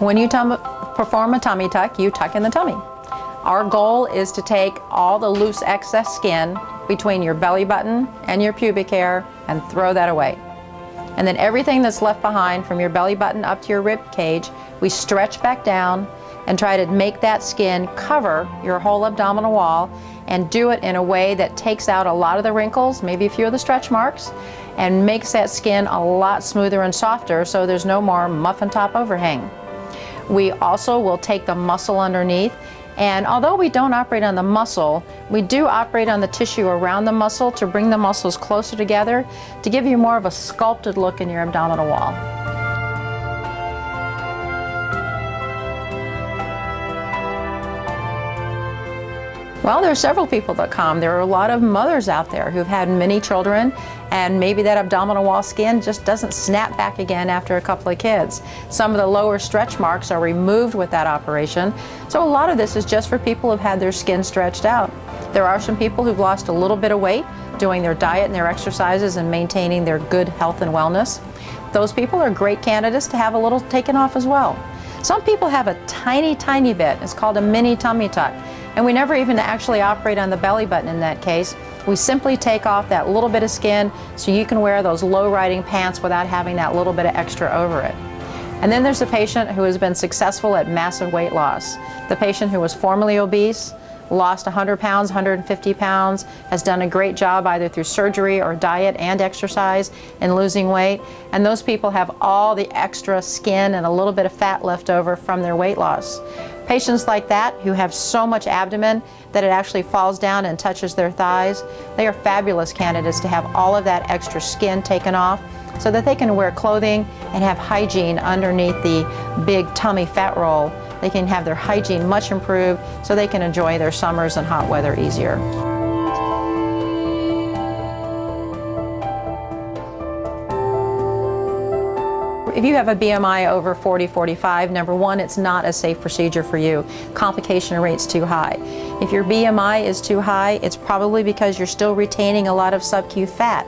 When you perform a tummy tuck, you tuck in the tummy. Our goal is to take all the loose excess skin between your belly button and your pubic hair and throw that away. And then everything that's left behind from your belly button up to your rib cage, we stretch back down and try to make that skin cover your whole abdominal wall, and do it in a way that takes out a lot of the wrinkles, maybe a few of the stretch marks, and makes that skin a lot smoother and softer so there's no more muffin top overhang. We also will take the muscle underneath, and although we don't operate on the muscle, we do operate on the tissue around the muscle to bring the muscles closer together to give you more of a sculpted look in your abdominal wall. Well, there are several people that come. There are a lot of mothers out there who've had many children, and maybe that abdominal wall skin just doesn't snap back again after a couple of kids. Some of the lower stretch marks are removed with that operation. So a lot of this is just for people who've had their skin stretched out. There are some people who've lost a little bit of weight doing their diet and their exercises and maintaining their good health and wellness. Those people are great candidates to have a little taken off as well. Some people have a tiny, tiny bit. It's called a mini tummy tuck. And we never even actually operate on the belly button in that case. We simply take off that little bit of skin so you can wear those low-riding pants without having that little bit of extra over it. And then there's the patient who has been successful at massive weight loss. The patient who was formerly obese, lost 100 pounds, 150 pounds, has done a great job either through surgery or diet and exercise in losing weight. And those people have all the extra skin and a little bit of fat left over from their weight loss. Patients like that who have so much abdomen that it actually falls down and touches their thighs, they are fabulous candidates to have all of that extra skin taken off so that they can wear clothing and have hygiene underneath the big tummy fat roll. They can have their hygiene much improved so they can enjoy their summers and hot weather easier. If you have a BMI over 40, 45, number one, it's not a safe procedure for you. Complication rate's too high. If your BMI is too high, it's probably because you're still retaining a lot of subcu fat.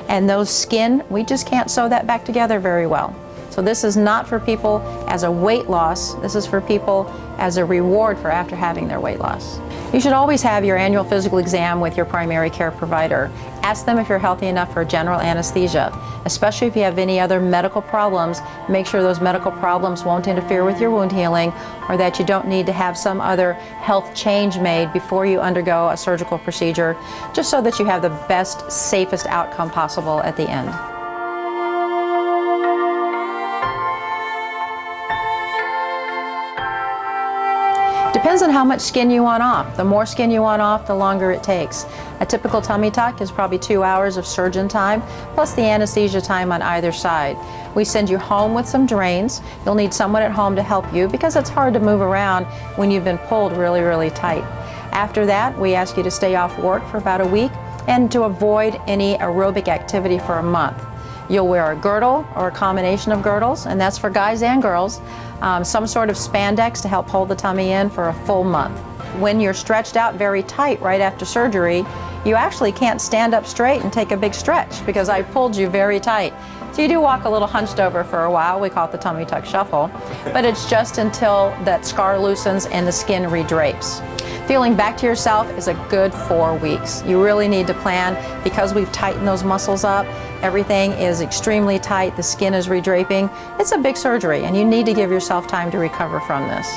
And those skin, we just can't sew that back together very well. So this is not for people as a weight loss, this is for people as a reward for after having their weight loss. You should always have your annual physical exam with your primary care provider. Ask them if you're healthy enough for general anesthesia, especially if you have any other medical problems. Make sure those medical problems won't interfere with your wound healing, or that you don't need to have some other health change made before you undergo a surgical procedure, just so that you have the best, safest outcome possible at the end. Depends on how much skin you want off. The more skin you want off, the longer it takes. A typical tummy tuck is probably 2 hours of surgeon time, plus the anesthesia time on either side. We send you home with some drains. You'll need someone at home to help you because it's hard to move around when you've been pulled really, really tight. After that, we ask you to stay off work for about a week and to avoid any aerobic activity for a month. You'll wear a girdle or a combination of girdles, and that's for guys and girls. Some sort of spandex to help hold the tummy in for a full month. When you're stretched out very tight right after surgery, you actually can't stand up straight and take a big stretch because I pulled you very tight. So you do walk a little hunched over for a while. We call it the tummy tuck shuffle. But it's just until that scar loosens and the skin redrapes. Feeling back to yourself is a good 4 weeks. You really need to plan because we've tightened those muscles up. Everything is extremely tight. The skin is redraping. It's a big surgery and you need to give yourself time to recover from this.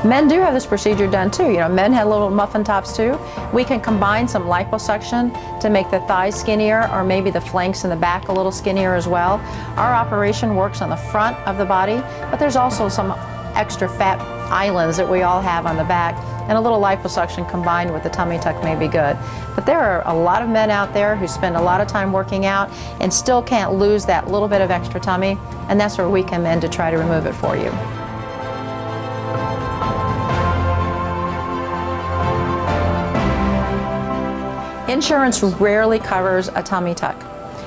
Men do have this procedure done too. You know, men have little muffin tops too. We can combine some liposuction to make the thighs skinnier, or maybe the flanks and the back a little skinnier as well. Our operation works on the front of the body, but there's also some extra fat islands that we all have on the back, and a little liposuction combined with the tummy tuck may be good. But there are a lot of men out there who spend a lot of time working out and still can't lose that little bit of extra tummy, and that's where we come in to try to remove it for you. Insurance rarely covers a tummy tuck.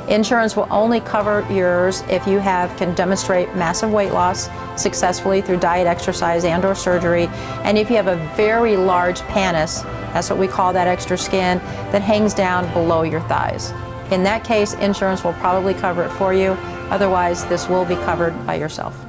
Insurance will only cover yours if you can demonstrate massive weight loss successfully through diet, exercise, and or surgery, and if you have a very large pannus, that's what we call that extra skin, that hangs down below your thighs. In that case, insurance will probably cover it for you. Otherwise, this will be covered by yourself.